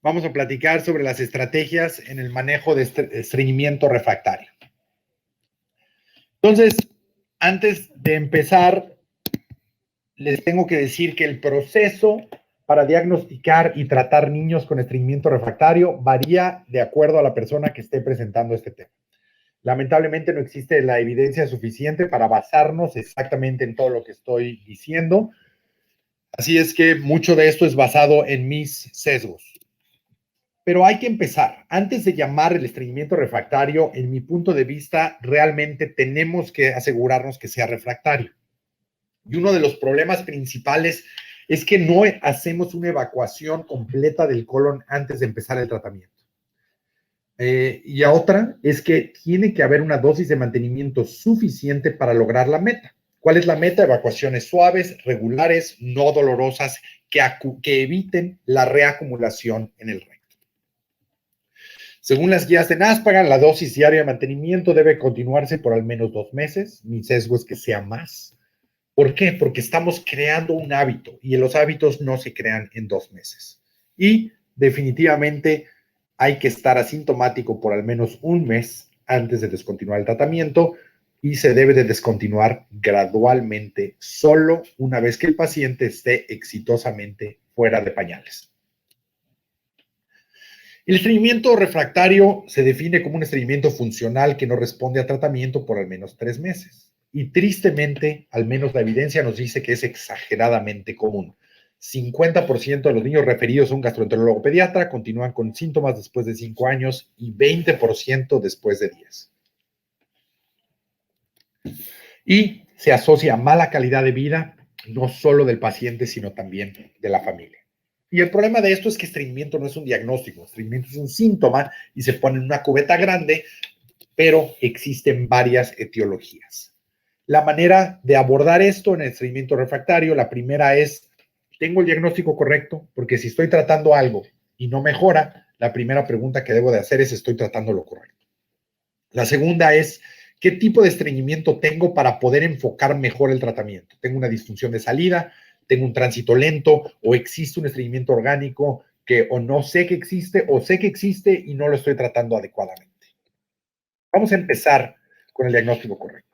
Vamos a platicar sobre las estrategias en el manejo de estreñimiento refractario. Entonces, antes de empezar, les tengo que decir que el proceso para diagnosticar y tratar niños con estreñimiento refractario varía de acuerdo a la persona que esté presentando este tema. Lamentablemente no existe la evidencia suficiente para basarnos exactamente en todo lo que estoy diciendo. Así es que mucho de esto es basado en mis sesgos. Pero hay que empezar. Antes de llamar el estreñimiento refractario, en mi punto de vista, realmente tenemos que asegurarnos que sea refractario. Y uno de los problemas principales es que no hacemos una evacuación completa del colon antes de empezar el tratamiento. Y a otra es que tiene que haber una dosis de mantenimiento suficiente para lograr la meta. ¿Cuál es la meta? Evacuaciones suaves, regulares, no dolorosas, que eviten la reacumulación en el recto. Según las guías de NASPGHAN, la dosis diaria de mantenimiento debe continuarse por al menos 2 meses. Mi sesgo es que sea más. ¿Por qué? Porque estamos creando un hábito y los hábitos no se crean en 2 meses. Y definitivamente hay que estar asintomático por al menos 1 mes antes de descontinuar el tratamiento y se debe de descontinuar gradualmente solo una vez que el paciente esté exitosamente fuera de pañales. El estreñimiento refractario se define como un estreñimiento funcional que no responde a tratamiento por al menos 3 meses. Y tristemente, al menos la evidencia nos dice que es exageradamente común. 50% de los niños referidos a un gastroenterólogo pediatra continúan con síntomas después de 5 años y 20% después de 10. Y se asocia a mala calidad de vida, no solo del paciente, sino también de la familia. Y el problema de esto es que estreñimiento no es un diagnóstico, estreñimiento es un síntoma y se pone en una cubeta grande, pero existen varias etiologías. La manera de abordar esto en el estreñimiento refractario, la primera es, ¿tengo el diagnóstico correcto? Porque si estoy tratando algo y no mejora, la primera pregunta que debo de hacer es, ¿estoy tratando lo correcto? La segunda es, ¿qué tipo de estreñimiento tengo para poder enfocar mejor el tratamiento? ¿Tengo una disfunción de salida? ¿Tengo un tránsito lento? ¿O existe un estreñimiento orgánico que o no sé que existe o sé que existe y no lo estoy tratando adecuadamente? Vamos a empezar con el diagnóstico correcto.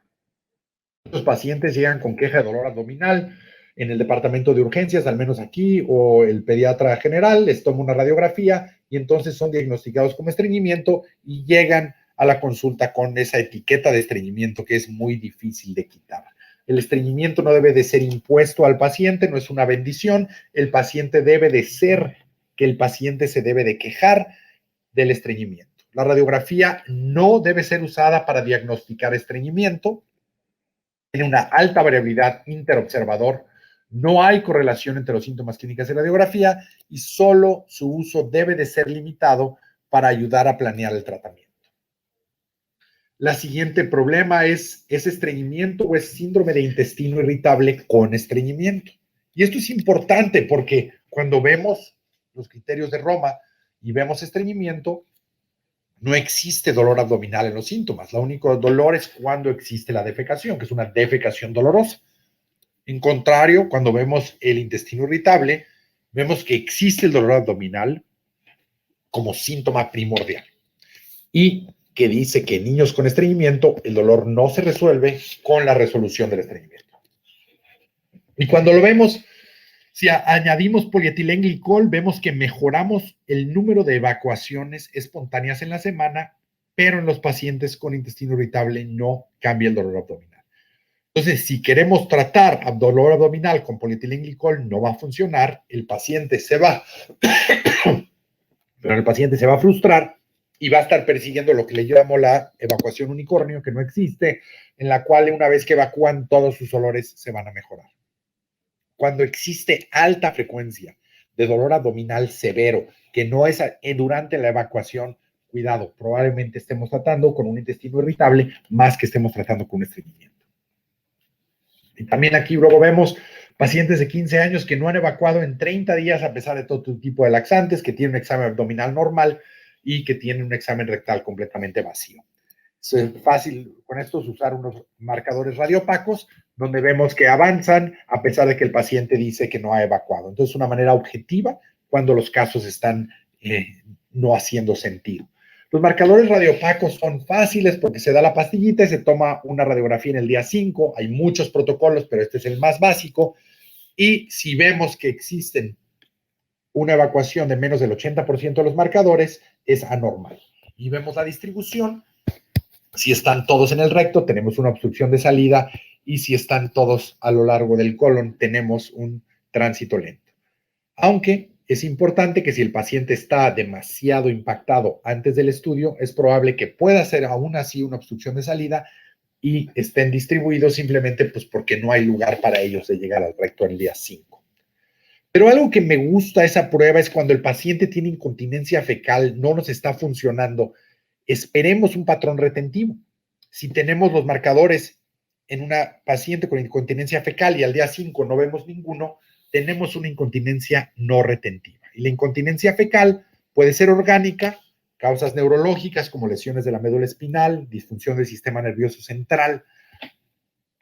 Los pacientes llegan con queja de dolor abdominal en el departamento de urgencias, al menos aquí, o el pediatra general les toma una radiografía y entonces son diagnosticados como estreñimiento y llegan a la consulta con esa etiqueta de estreñimiento que es muy difícil de quitar. El estreñimiento no debe de ser impuesto al paciente, no es una bendición. El paciente debe de ser que el paciente se debe de quejar del estreñimiento. La radiografía no debe ser usada para diagnosticar estreñimiento. Tiene una alta variabilidad interobservador. No hay correlación entre los síntomas clínicos y la radiografía y solo su uso debe de ser limitado para ayudar a planear el tratamiento. La siguiente problema es estreñimiento o es síndrome de intestino irritable con estreñimiento. Y esto es importante porque cuando vemos los criterios de Roma y vemos estreñimiento, no existe dolor abdominal en los síntomas. El único dolor es cuando existe la defecación, que es una defecación dolorosa. En contrario, cuando vemos el intestino irritable, vemos que existe el dolor abdominal como síntoma primordial. Y que dice que en niños con estreñimiento el dolor no se resuelve con la resolución del estreñimiento. Y cuando lo vemos, si añadimos polietilenglicol, vemos que mejoramos el número de evacuaciones espontáneas en la semana, pero en los pacientes con intestino irritable no cambia el dolor abdominal. Entonces, si queremos tratar dolor abdominal con polietilenglicol, no va a funcionar, el paciente se va, pero el paciente se va a frustrar y va a estar persiguiendo lo que le llamo la evacuación unicornio, que no existe, en la cual una vez que evacúan todos sus olores se van a mejorar. Cuando existe alta frecuencia de dolor abdominal severo, que no es durante la evacuación, cuidado, probablemente estemos tratando con un intestino irritable más que estemos tratando con un estreñimiento. Y también aquí luego vemos pacientes de 15 años que no han evacuado en 30 días a pesar de todo tipo de laxantes, que tienen un examen abdominal normal y que tienen un examen rectal completamente vacío. Es fácil con estos usar unos marcadores radiopacos donde vemos que avanzan a pesar de que el paciente dice que no ha evacuado. Entonces, una manera objetiva cuando los casos están no haciendo sentido. Los marcadores radioopacos son fáciles porque se da la pastillita y se toma una radiografía en el día 5. Hay muchos protocolos, pero este es el más básico. Y si vemos que existen una evacuación de menos del 80% de los marcadores, es anormal. Y vemos la distribución. Si están todos en el recto, tenemos una obstrucción de salida, y si están todos a lo largo del colon, tenemos un tránsito lento. Aunque es importante que si el paciente está demasiado impactado antes del estudio, es probable que pueda ser aún así una obstrucción de salida y estén distribuidos simplemente pues porque no hay lugar para ellos de llegar al recto en el día 5. Pero algo que me gusta de esa prueba es cuando el paciente tiene incontinencia fecal, no nos está funcionando, esperemos un patrón retentivo. Si tenemos los marcadores en una paciente con incontinencia fecal y al día 5 no vemos ninguno, tenemos una incontinencia no retentiva. Y la incontinencia fecal puede ser orgánica, causas neurológicas como lesiones de la médula espinal, disfunción del sistema nervioso central,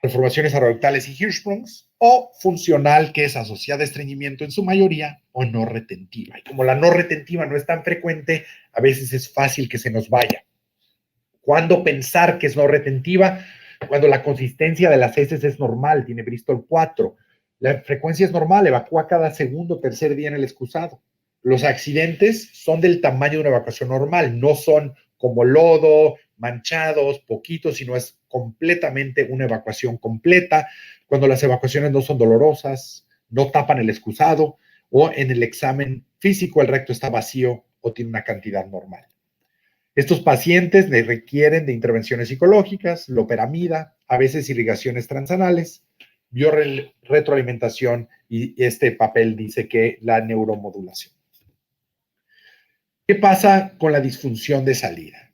malformaciones arorectales y Hirschsprungs, o funcional, que es asociada a estreñimiento en su mayoría, o no retentiva. Y como la no retentiva no es tan frecuente, a veces es fácil que se nos vaya. ¿Cuándo pensar que es no retentiva? Cuando la consistencia de las heces es normal, tiene Bristol 4. La frecuencia es normal, evacúa cada segundo o tercer día en el excusado. Los accidentes son del tamaño de una evacuación normal, no son como lodo, manchados, poquitos, sino es completamente una evacuación completa. Cuando las evacuaciones no son dolorosas, no tapan el excusado, o en el examen físico el recto está vacío o tiene una cantidad normal. Estos pacientes requieren de intervenciones psicológicas, loperamida, a veces irrigaciones transanales, biorretroalimentación, y este papel dice que la neuromodulación. ¿Qué pasa con la disfunción de salida?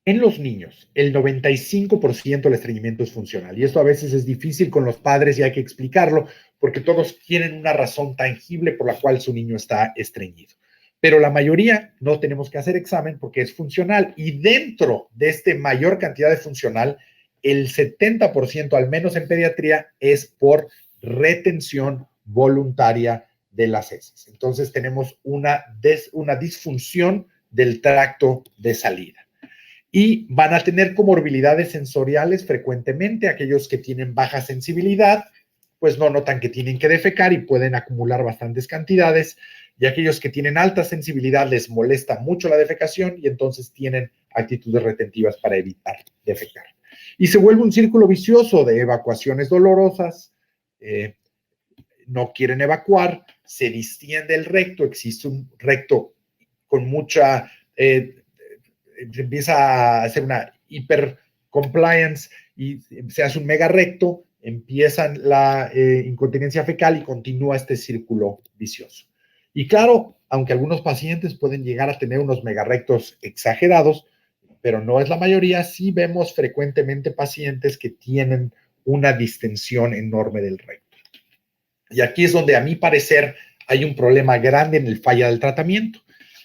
En los niños, el 95% del estreñimiento es funcional, y esto a veces es difícil con los padres y hay que explicarlo porque todos tienen una razón tangible por la cual su niño está estreñido. Pero la mayoría no tenemos que hacer examen porque es funcional, y dentro de esta mayor cantidad de funcional, el 70%, al menos en pediatría, es por retención voluntaria de las heces. Entonces tenemos una disfunción del tracto de salida. Y van a tener comorbilidades sensoriales frecuentemente. Aquellos que tienen baja sensibilidad, pues no notan que tienen que defecar y pueden acumular bastantes cantidades. Y aquellos que tienen alta sensibilidad les molesta mucho la defecación y entonces tienen actitudes retentivas para evitar defecar. Y se vuelve un círculo vicioso de evacuaciones dolorosas, no quieren evacuar, se distiende el recto, existe un recto con mucha... se empieza a hacer una hipercompliance y se hace un mega recto, empiezan la incontinencia fecal y continúa este círculo vicioso. Y claro, aunque algunos pacientes pueden llegar a tener unos megarectos exagerados, pero no es la mayoría, sí vemos frecuentemente pacientes que tienen una distensión enorme del recto. Y aquí es donde, a mi parecer, hay un problema grande en el falla del tratamiento.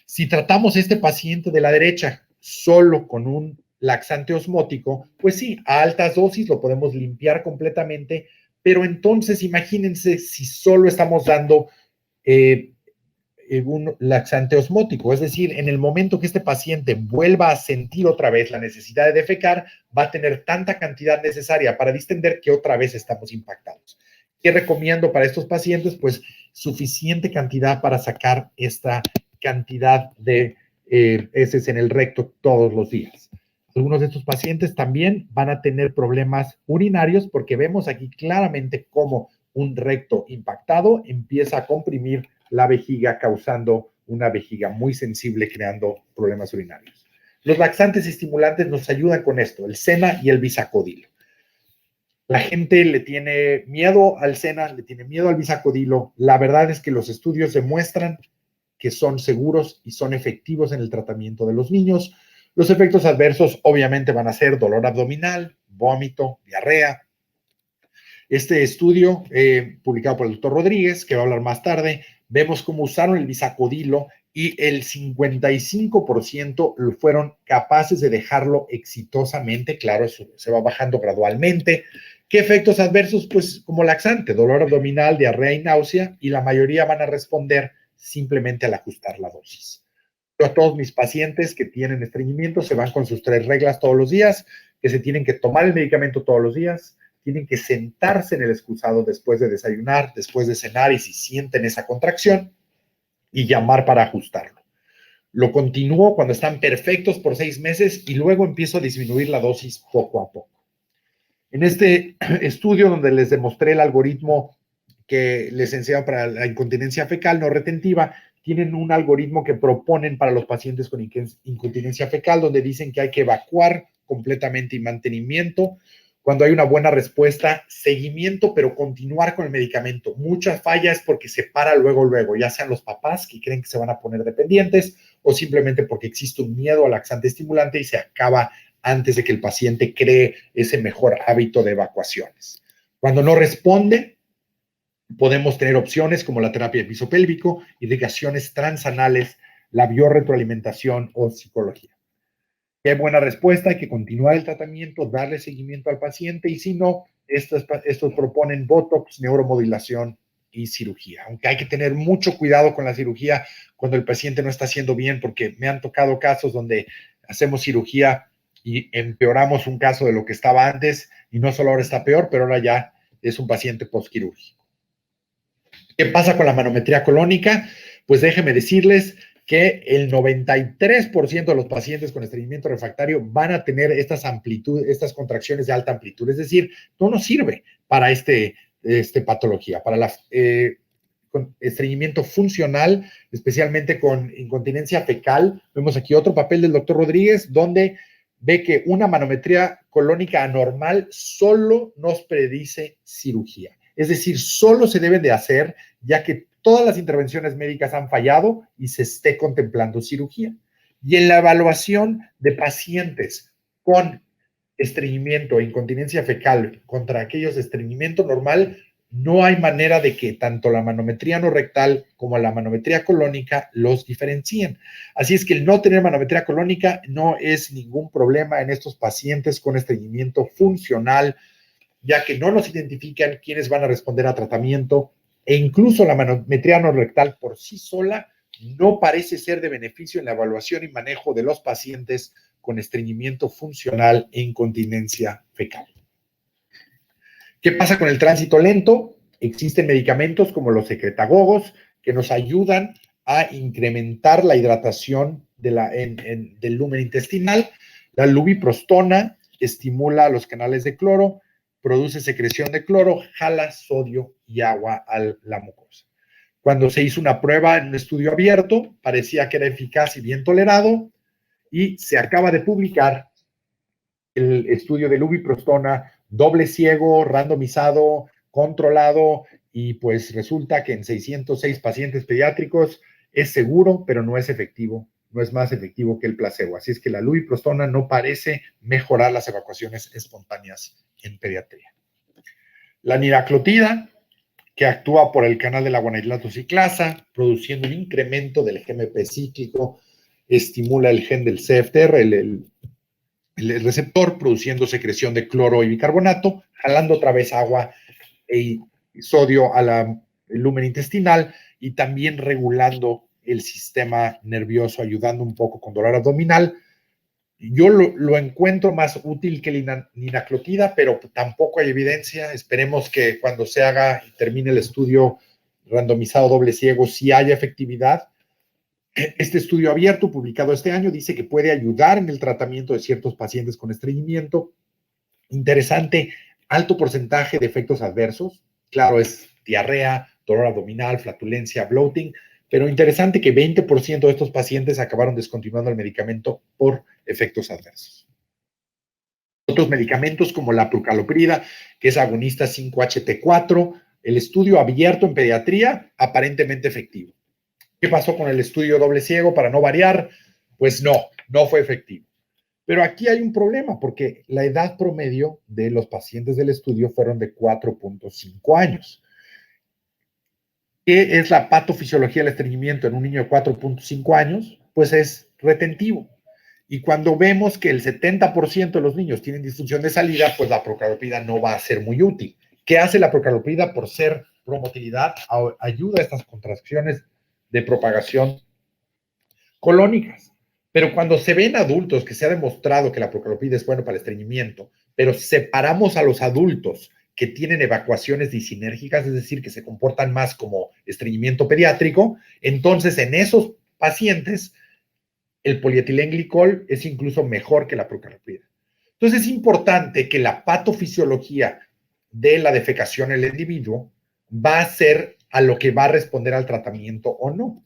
Si tratamos a este paciente de la derecha solo con un laxante osmótico, pues sí, a altas dosis lo podemos limpiar completamente, pero entonces imagínense si solo estamos dando un laxante osmótico, es decir, en el momento que este paciente vuelva a sentir otra vez la necesidad de defecar, va a tener tanta cantidad necesaria para distender que otra vez estamos impactados. ¿Qué recomiendo para estos pacientes? Pues suficiente cantidad para sacar esta cantidad de heces en el recto todos los días. Algunos de estos pacientes también van a tener problemas urinarios porque vemos aquí claramente cómo un recto impactado empieza a comprimir la vejiga, causando una vejiga muy sensible, creando problemas urinarios. Los laxantes estimulantes nos ayudan con esto, el Sena y el Bisacodilo. La gente le tiene miedo al Sena, le tiene miedo al Bisacodilo. La verdad es que los estudios demuestran que son seguros y son efectivos en el tratamiento de los niños. Los efectos adversos obviamente van a ser dolor abdominal, vómito, diarrea. Este estudio, publicado por el doctor Rodríguez, que va a hablar más tarde, vemos cómo usaron el Bisacodilo y el 55% fueron capaces de dejarlo exitosamente. Claro, eso se va bajando gradualmente. ¿Qué efectos adversos? Pues como laxante, dolor abdominal, diarrea y náusea, y la mayoría van a responder simplemente al ajustar la dosis. Yo a todos mis pacientes que tienen estreñimiento se van con sus 3 reglas todos los días, que se tienen que tomar el medicamento todos los días, tienen que sentarse en el excusado después de desayunar, después de cenar y si sienten esa contracción y llamar para ajustarlo. Lo continúo cuando están perfectos por 6 meses y luego empiezo a disminuir la dosis poco a poco. En este estudio donde les demostré el algoritmo que les enseñaba para la incontinencia fecal no retentiva, tienen un algoritmo que proponen para los pacientes con incontinencia fecal, donde dicen que hay que evacuar completamente y mantenimiento. Cuando hay una buena respuesta, seguimiento, pero continuar con el medicamento. Mucha falla es porque se para luego, ya sean los papás que creen que se van a poner dependientes o simplemente porque existe un miedo al laxante estimulante y se acaba antes de que el paciente cree ese mejor hábito de evacuaciones. Cuando no responde, podemos tener opciones como la terapia de piso pélvico, irrigaciones transanales, la biorretroalimentación o psicología. Si hay buena respuesta, hay que continuar el tratamiento, darle seguimiento al paciente y si no, estos proponen Botox, neuromodulación y cirugía. Aunque hay que tener mucho cuidado con la cirugía cuando el paciente no está haciendo bien, porque me han tocado casos donde hacemos cirugía y empeoramos un caso de lo que estaba antes y no solo ahora está peor, pero ahora ya es un paciente postquirúrgico. ¿Qué pasa con la manometría colónica? Pues déjenme decirles que el 93% de los pacientes con estreñimiento refractario van a tener estas contracciones de alta amplitud. Es decir, no nos sirve para esta patología, para la estreñimiento funcional, especialmente con incontinencia fecal. Vemos aquí otro papel del doctor Rodríguez, donde ve que una manometría colónica anormal solo nos predice cirugía. Es decir, solo se deben de hacer ya que todas las intervenciones médicas han fallado y se esté contemplando cirugía. Y en la evaluación de pacientes con estreñimiento e incontinencia fecal contra aquellos de estreñimiento normal, no hay manera de que tanto la manometría no rectal como la manometría colónica los diferencien. Así es que el no tener manometría colónica no es ningún problema en estos pacientes con estreñimiento funcional, ya que no nos identifican quiénes van a responder a tratamiento e incluso la manometría no rectal por sí sola no parece ser de beneficio en la evaluación y manejo de los pacientes con estreñimiento funcional e incontinencia fecal. ¿Qué pasa con el tránsito lento? Existen medicamentos como los secretagogos que nos ayudan a incrementar la hidratación del lumen intestinal. La lubiprostona estimula los canales de cloro, produce secreción de cloro, jala sodio y agua a la mucosa. Cuando se hizo una prueba en un estudio abierto, parecía que era eficaz y bien tolerado, y se acaba de publicar el estudio de lubiprostona, doble ciego, randomizado, controlado, y pues resulta que en 606 pacientes pediátricos es seguro, pero no es efectivo, no es más efectivo que el placebo. Así es que la lubiprostona no parece mejorar las evacuaciones espontáneas en pediatría. La niraclotida, que actúa por el canal de la guanidulato ciclasa, produciendo un incremento del GMP cíclico, estimula el gen del CFTR, el receptor, produciendo secreción de cloro y bicarbonato, jalando otra vez agua y sodio al lumen intestinal y también regulando el sistema nervioso, ayudando un poco con dolor abdominal. Yo lo encuentro más útil que la niraclotida, pero tampoco hay evidencia. Esperemos que cuando se haga y termine el estudio randomizado doble ciego, sí haya efectividad. Este estudio abierto, publicado este año, dice que puede ayudar en el tratamiento de ciertos pacientes con estreñimiento. Interesante, alto porcentaje de efectos adversos. Claro, es diarrea, dolor abdominal, flatulencia, bloating, pero interesante que 20% de estos pacientes acabaron descontinuando el medicamento por efectos adversos. Otros medicamentos como la prucaloprida, que es agonista 5-HT4, el estudio abierto en pediatría, aparentemente efectivo. ¿Qué pasó con el estudio doble ciego para no variar? Pues no fue efectivo. Pero aquí hay un problema porque la edad promedio de los pacientes del estudio fueron de 4.5 años. ¿Qué es la patofisiología del estreñimiento en un niño de 4.5 años? Pues es retentivo. Y cuando vemos que el 70% de los niños tienen disfunción de salida, pues la prucaloprida no va a ser muy útil. ¿Qué hace la prucaloprida? Por ser promotilidad, ayuda a estas contracciones de propagación colónicas. Pero cuando se ven adultos, que se ha demostrado que la procalopida es bueno para el estreñimiento, pero separamos a los adultos que tienen evacuaciones disinérgicas, es decir, que se comportan más como estreñimiento pediátrico, entonces en esos pacientes el polietilenglicol es incluso mejor que la procalopida. Entonces es importante que la patofisiología de la defecación en el individuo va a ser a lo que va a responder al tratamiento o no.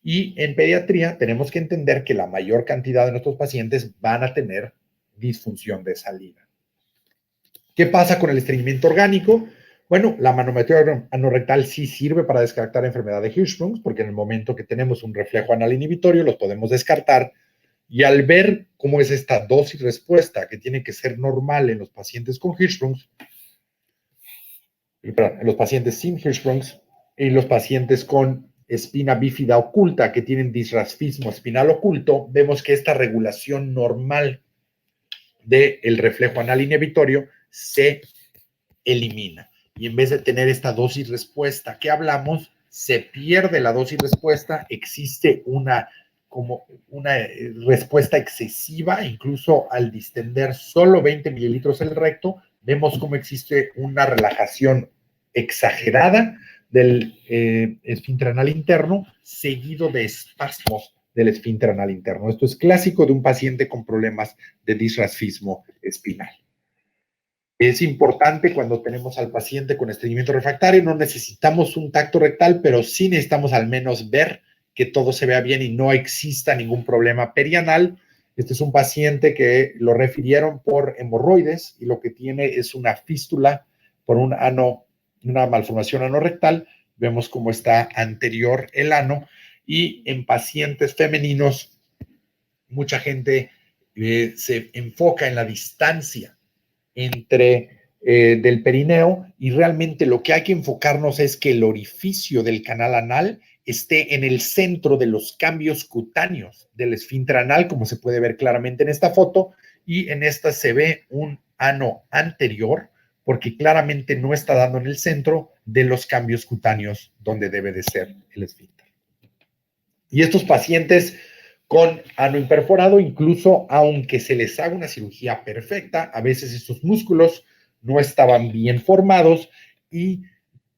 Y en pediatría tenemos que entender que la mayor cantidad de nuestros pacientes van a tener disfunción de salida. ¿Qué pasa con el estreñimiento orgánico? Bueno, la manometría anorrectal sí sirve para descartar enfermedad de Hirschsprung, porque en el momento que tenemos un reflejo anal inhibitorio los podemos descartar. Y al ver cómo es esta dosis respuesta que tiene que ser normal en los pacientes con Hirschsprung, perdón, en los pacientes sin Hirschsprung y los pacientes con espina bífida oculta que tienen disrafismo espinal oculto, vemos que esta regulación normal del reflejo anal inhibitorio se elimina. Y en vez de tener esta dosis respuesta que hablamos, se pierde la dosis respuesta, existe una respuesta excesiva, incluso al distender solo 20 mililitros el recto, vemos cómo existe una relajación exagerada del esfínter anal interno, seguido de espasmos del esfínter anal interno. Esto es clásico de un paciente con problemas de disrafismo espinal. Es importante cuando tenemos al paciente con estreñimiento refractario, no necesitamos un tacto rectal, pero sí necesitamos al menos ver que todo se vea bien y no exista ningún problema perianal. Este es un paciente que lo refirieron por hemorroides y lo que tiene es una fístula por una malformación anorrectal. Vemos cómo está anterior el ano y en pacientes femeninos mucha gente se enfoca en la distancia entre del perineo y realmente lo que hay que enfocarnos es que el orificio del canal anal esté en el centro de los cambios cutáneos del esfínter anal, como se puede ver claramente en esta foto, y en esta se ve un ano anterior, porque claramente no está dando en el centro de los cambios cutáneos donde debe de ser el esfínter. Y estos pacientes con ano imperforado, incluso aunque se les haga una cirugía perfecta, a veces estos músculos no estaban bien formados y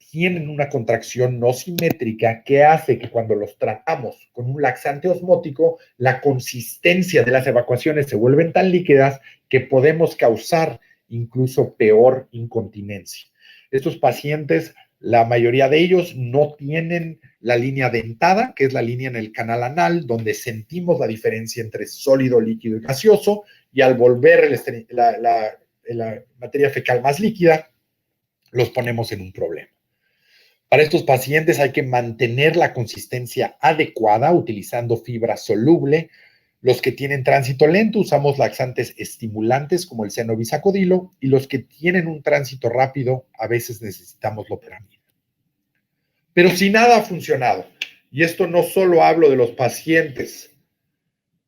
tienen una contracción no simétrica que hace que cuando los tratamos con un laxante osmótico, la consistencia de las evacuaciones se vuelven tan líquidas que podemos causar incluso peor incontinencia. Estos pacientes, la mayoría de ellos no tienen la línea dentada, que es la línea en el canal anal, donde sentimos la diferencia entre sólido, líquido y gaseoso, y al volver la materia fecal más líquida, los ponemos en un problema. Para estos pacientes hay que mantener la consistencia adecuada utilizando fibra soluble. Los que tienen tránsito lento usamos laxantes estimulantes como el cenobisacodilo y los que tienen un tránsito rápido a veces necesitamos loperamida. Pero si nada ha funcionado, y esto no solo hablo de los pacientes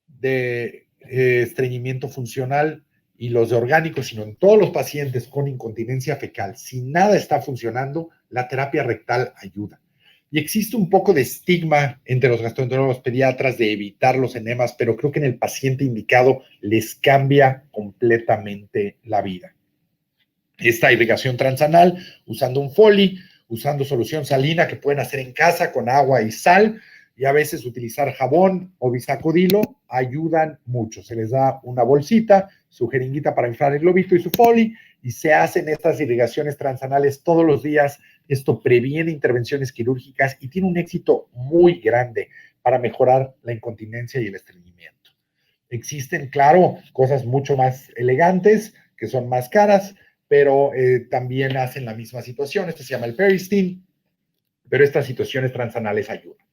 de estreñimiento funcional y los de orgánicos, sino en todos los pacientes con incontinencia fecal, si nada está funcionando, la terapia rectal ayuda. Y existe un poco de estigma entre los gastroenterólogos pediatras de evitar los enemas, pero creo que en el paciente indicado les cambia completamente la vida. Esta irrigación transanal, usando un Foley, usando solución salina que pueden hacer en casa con agua y sal, y a veces utilizar jabón o bisacodilo, ayudan mucho. Se les da una bolsita, su jeringuita para inflar el globito y su Foley, y se hacen estas irrigaciones transanales todos los días. Esto previene intervenciones quirúrgicas y tiene un éxito muy grande para mejorar la incontinencia y el estreñimiento. Existen, claro, cosas mucho más elegantes, que son más caras, pero también hacen la misma situación. Esto se llama el Peristeen, pero estas situaciones transanales ayudan.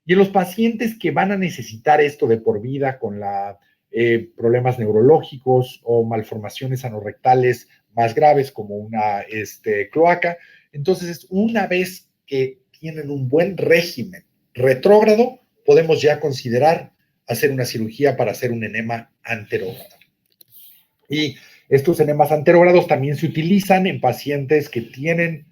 Y en los pacientes que van a necesitar esto de por vida con problemas neurológicos o malformaciones anorrectales más graves como una cloaca, entonces una vez que tienen un buen régimen retrógrado, podemos ya considerar hacer una cirugía para hacer un enema anterógrado. Y estos enemas anterógrados también se utilizan en pacientes que tienen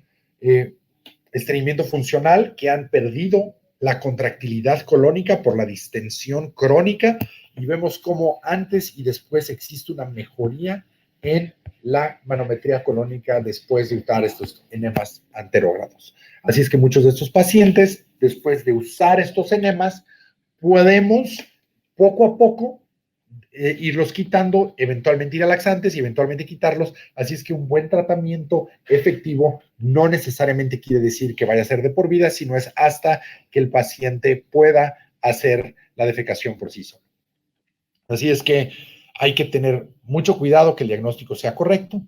estreñimiento funcional, que han perdido la contractilidad colónica por la distensión crónica y vemos cómo antes y después existe una mejoría en la manometría colónica después de usar estos enemas anterógrados. Así es que muchos de estos pacientes, después de usar estos enemas, podemos poco a poco irlos quitando, eventualmente ir a laxantes y eventualmente quitarlos. Así es que un buen tratamiento efectivo no necesariamente quiere decir que vaya a ser de por vida, sino es hasta que el paciente pueda hacer la defecación por sí solo. Así es que hay que tener mucho cuidado que el diagnóstico sea correcto,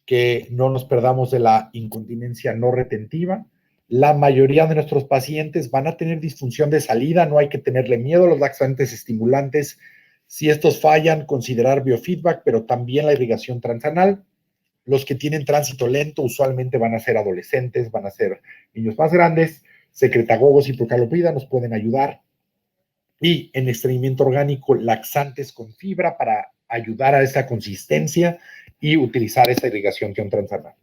que no nos perdamos de la incontinencia no retentiva. La mayoría de nuestros pacientes van a tener disfunción de salida, no hay que tenerle miedo a los laxantes estimulantes. Si estos fallan, considerar biofeedback, pero también la irrigación transanal. Los que tienen tránsito lento usualmente van a ser adolescentes, van a ser niños más grandes. Secretagogos y procalopida nos pueden ayudar. Y en estreñimiento orgánico, laxantes con fibra para ayudar a esa consistencia y utilizar esta irrigación transanal.